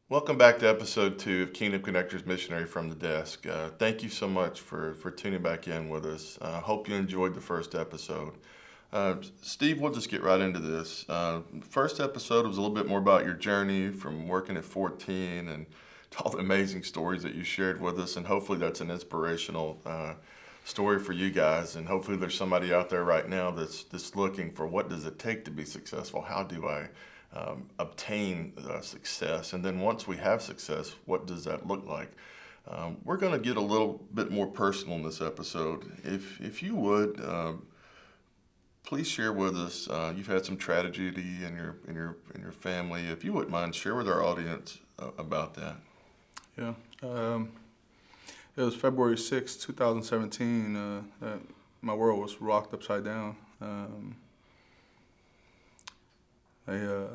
Welcome back to episode 2 of Kingdom Connectors Missionary From The Desk. Thank you so much for tuning back in with us. Hope you enjoyed the first episode. Steve, we'll just get right into this. First episode was a little bit more about your journey from working at 14 and all the amazing stories that you shared with us, and hopefully that's an inspirational story for you guys. And hopefully there's somebody out there right now that's looking for what does it take to be successful? How do I obtain success? And then once we have success, what does that look like? We're going to get a little bit more personal in this episode. If you would, please share with us. You've had some tragedy in your family. If you wouldn't mind, share with our audience about that. Yeah. It was February 6, 2017. My world was rocked upside down. I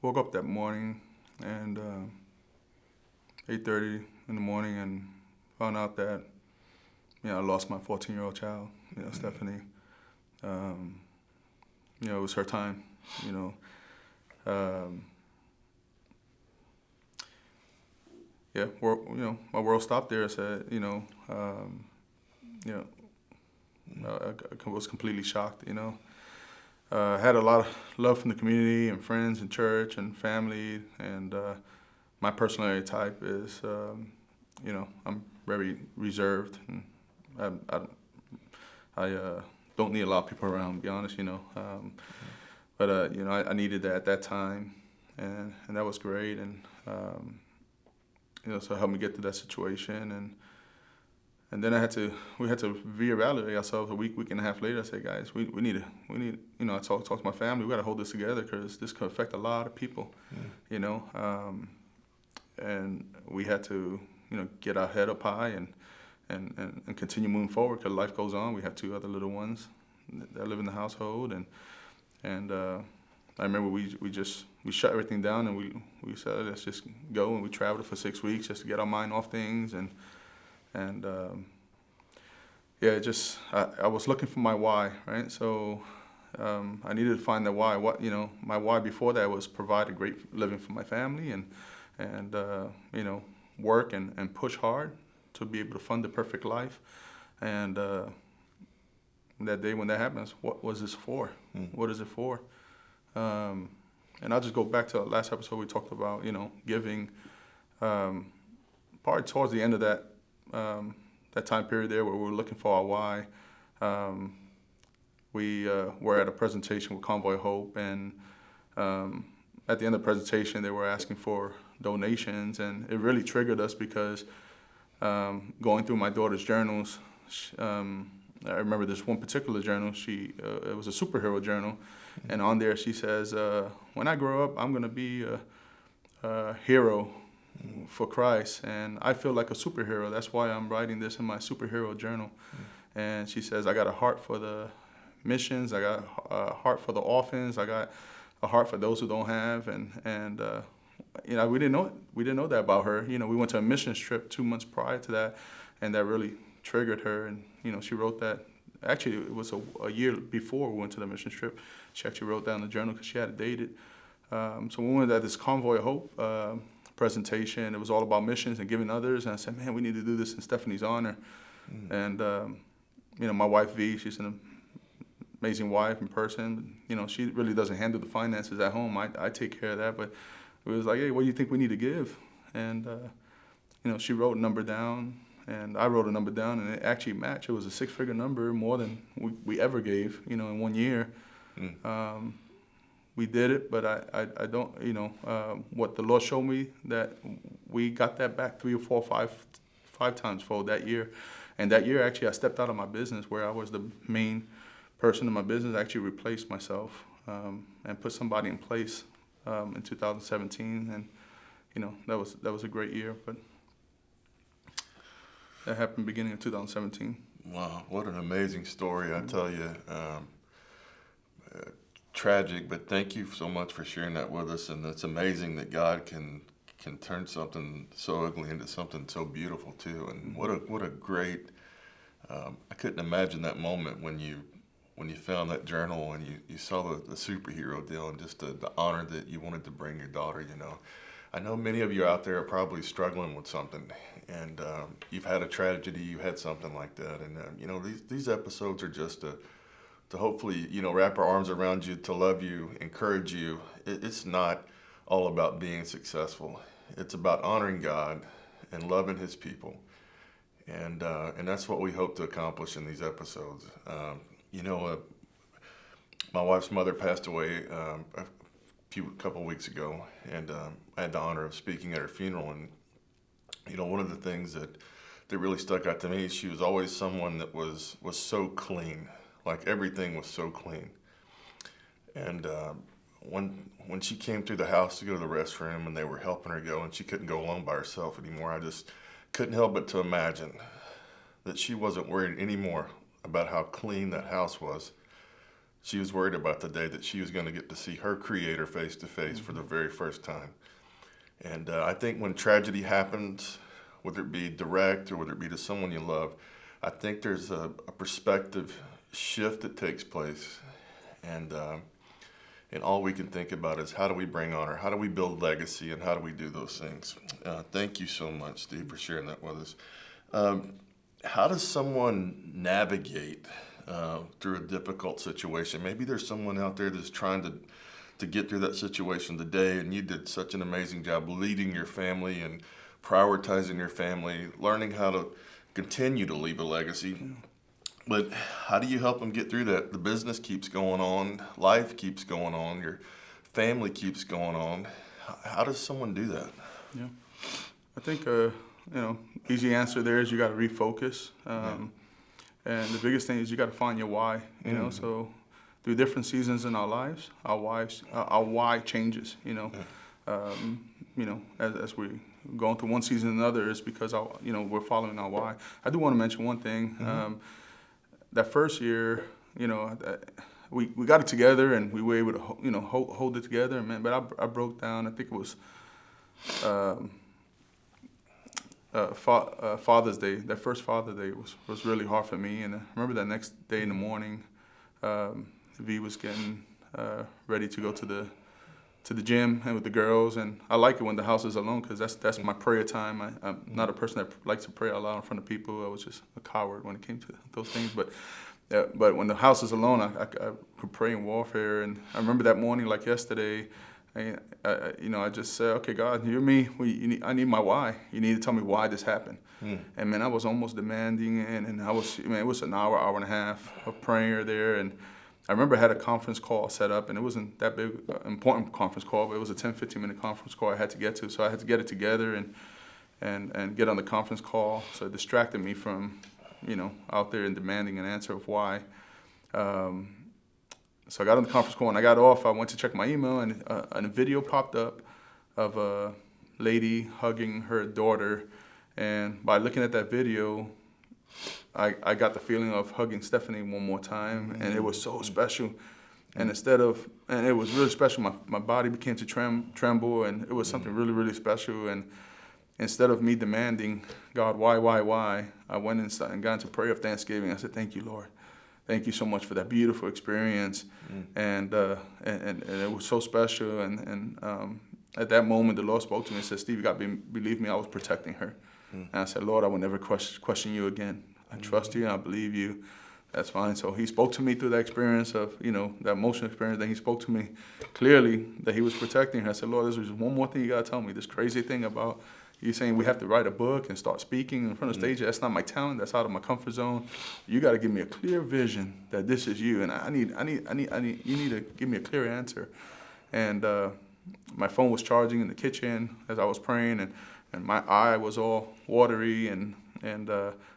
woke up that morning and 8:30 in the morning and found out that I lost my 14-year-old child, Stephanie. It was her time. My world stopped there. I said, I was completely shocked. Had a lot of love from the community and friends and church and family, and my personality type is, I'm very reserved, and I don't need a lot of people around, to be honest, but I needed that at that time, and that was great, and so it helped me get through that situation, and then we had to reevaluate ourselves a week and a half later. I said, guys, we need, I talk to my family. We got to hold this together because this could affect a lot of people, and we had to, get our head up high and continue moving forward because life goes on. We have 2 other little ones that live in the household, and I remember we shut everything down and we said, let's just go, and we traveled for 6 weeks just to get our mind off things, and I was looking for my why, right? So I needed to find the why. My why before that was provide a great living for my family and work and push hard to be able to fund the perfect life. And that day when that happens, what was this for? What is it for? And I'll just go back to the last episode we talked about, giving. Probably towards the end of that time period there where we were looking for our why, we were at a presentation with Convoy Hope, and at the end of the presentation they were asking for donations, and it really triggered us because going through my daughter's journals, I remember this one particular journal, it was a superhero journal, and on there she says, when I grow up I'm going to be a hero for Christ, and I feel like a superhero. That's why I'm writing this in my superhero journal. And she says, I got a heart for the missions, I got a heart for the orphans, I got a heart for those who don't have, and we didn't know that about her. We went to a missions trip 2 months prior to that, and that really triggered her, and she wrote that. Actually, it was a year before we went to the missions trip. She actually wrote down the journal because she had it dated. So we went at this Convoy of Hope presentation. It was all about missions and giving others, and I said, man, we need to do this in Stephanie's honor. And my wife V, she's an amazing wife in person. She really doesn't handle the finances at home. I take care of that, but it was like, hey, what do you think we need to give? And she wrote a number down, and I wrote a number down, and it actually matched. It was a 6-figure number, more than we ever gave, in 1 year. We did it, but I don't, what the Lord showed me, that we got that back 3 or 4 or 5 times fold that year. And that year, actually, I stepped out of my business where I was the main person in my business. I actually replaced myself and put somebody in place in 2017. And, that was a great year, but that happened beginning of 2017. Wow, what an amazing story, I tell you. Tragic, but thank you so much for sharing that with us. And it's amazing that God can turn something so ugly into something so beautiful too. And what a great. I couldn't imagine that moment when you found that journal and you saw the superhero deal, and just the honor that you wanted to bring your daughter. I know many of you out there are probably struggling with something, and you've had a tragedy, you had something like that, and these episodes are just to hopefully wrap our arms around you, to love you, encourage you. It's not all about being successful. It's about honoring God and loving His people, and that's what we hope to accomplish in these episodes. My wife's mother passed away a couple weeks ago, and I had the honor of speaking at her funeral. And one of the things that really stuck out to me, she was always someone that was so clean, like everything was so clean. And when she came through the house to go to the restroom, and they were helping her go, and she couldn't go alone by herself anymore, I just couldn't help but to imagine that she wasn't worried anymore about how clean that house was. She was worried about the day that she was going to get to see her Creator face to face for the very first time. And I think when tragedy happens, whether it be direct or whether it be to someone you love, I think there's a perspective shift that takes place. And all we can think about is, how do we bring honor? How do we build legacy? And how do we do those things? Thank you so much, Steve, for sharing that with us. How does someone navigate through a difficult situation? Maybe there's someone out there that's trying to get through that situation today, and you did such an amazing job leading your family and prioritizing your family, learning how to continue to leave a legacy. But how do you help them get through that? The business keeps going on, life keeps going on, your family keeps going on. How does someone do that? Yeah, I think easy answer there is you got to refocus. And the biggest thing is you got to find your why. So through different seasons in our lives, our why changes. As we going through one season and another, is because we're following our why. I do want to mention one thing. That first year, we got it together, and we were able to hold it together. And but I broke down. I think it was Father's Day. That first Father's Day was really hard for me. And I remember that next day in the morning, V was getting ready to go to the gym and with the girls. And I like it when the house is alone, because that's my prayer time. I'm not a person that likes to pray out loud in front of people. I was just a coward when it came to those things. But when the house is alone, I could pray in warfare. And I remember that morning like yesterday. I just said, okay, God, you're me. I need my why. You need to tell me why this happened. And man, I was almost demanding, and it was an hour and a half of prayer there. And I remember I had a conference call set up, and it wasn't that big, important conference call, but it was a 10, 15-minute conference call I had to get to. So I had to get it together and get on the conference call. So it distracted me from, out there and demanding an answer of why. So I got on the conference call, and I got off. I went to check my email, and a video popped up of a lady hugging her daughter. And by looking at that video, I got the feeling of hugging Stephanie one more time, and it was so special. And it was really special. My body began to tremble, and it was something really, really special. And instead of me demanding, God, why, I went inside and got into prayer of thanksgiving. I said, thank you, Lord. Thank you so much for that beautiful experience. And it was so special. And at that moment, the Lord spoke to me and said, Steve, you got to believe me, I was protecting her. And I said, Lord, I will never question you again. I trust you, and I believe you. That's fine. So he spoke to me through that experience of, that emotional experience. Then he spoke to me clearly that he was protecting her. I said, Lord, there's just one more thing you got to tell me. This crazy thing about you saying we have to write a book and start speaking in front of stage. That's not my talent. That's out of my comfort zone. You got to give me a clear vision that this is you, and I need. You need to give me a clear answer. And my phone was charging in the kitchen as I was praying, and my eye was all watery, and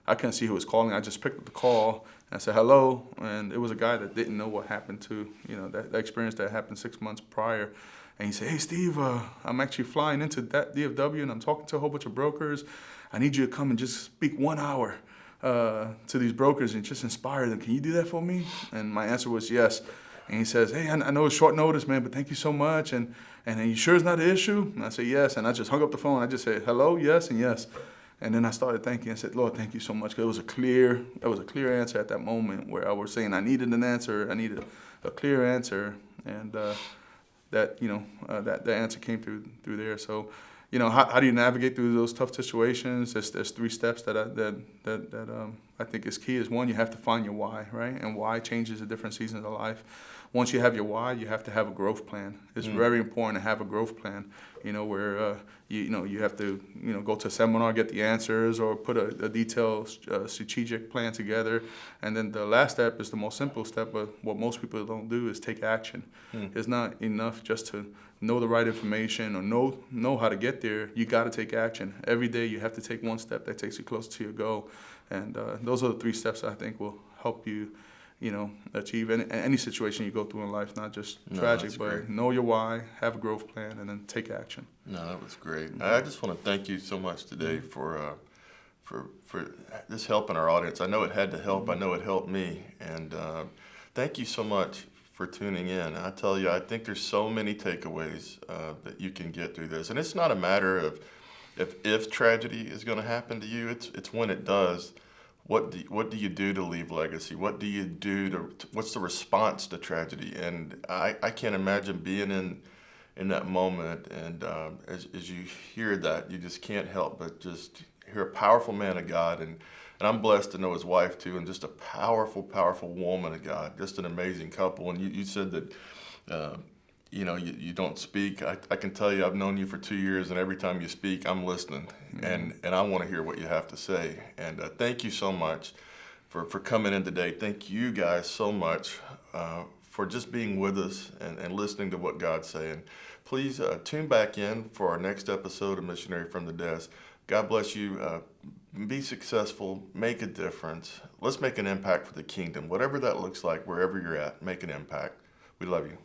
I couldn't see who was calling. I just picked up the call and I said hello, and it was a guy that didn't know what happened to that experience that happened 6 months prior. And he said, hey, Steve, I'm actually flying into that DFW, and I'm talking to a whole bunch of brokers. I need you to come and just speak 1 hour to these brokers and just inspire them. Can you do that for me? And my answer was yes. And he says, hey, I know it's short notice, man, but thank you so much. And you sure it's not an issue? And I said, yes. And I just hung up the phone. I just said, hello, yes, and yes. And then I started thanking and said, Lord, thank you so much. Because that was a clear answer at that moment where I was saying I needed an answer. I needed a clear answer. And that answer came through there. So how do you navigate through those tough situations? There's three steps that I think is key. Is one, you have to find your why, right? And why changes at different seasons of life. Once you have your why, you have to have a growth plan. It's very important to have a growth plan. Where you have to go to a seminar, get the answers, or put a detailed strategic plan together. And then the last step is the most simple step, but what most people don't do is take action. It's not enough just to know the right information or know how to get there. You got to take action. Every day you have to take one step that takes you closer to your goal. And those are the three steps I think will help you, achieve any situation you go through in life, not just tragic, but great. know your why, have a growth plan, and then take action. No, that was great. I just want to thank you so much today for this helping our audience. I know it had to help. I know it helped me. And thank you so much for tuning in. I tell you, I think there's so many takeaways that you can get through this. And it's not a matter of if tragedy is going to happen to you. It's when it does. What do you do to leave legacy? What do you do what's the response to tragedy? And I can't imagine being in that moment. And as you hear that, you just can't help but just hear a powerful man of God. And I'm blessed to know his wife too, and just a powerful, powerful woman of God, just an amazing couple. And you said that, you don't speak. I can tell you, I've known you for 2 years, and every time you speak, I'm listening, and I want to hear what you have to say. And thank you so much for coming in today. Thank you guys so much for just being with us and listening to what God's saying. Please tune back in for our next episode of Missionary From The Desk. God bless you. Be successful. Make a difference. Let's make an impact for the kingdom. Whatever that looks like, wherever you're at, make an impact. We love you.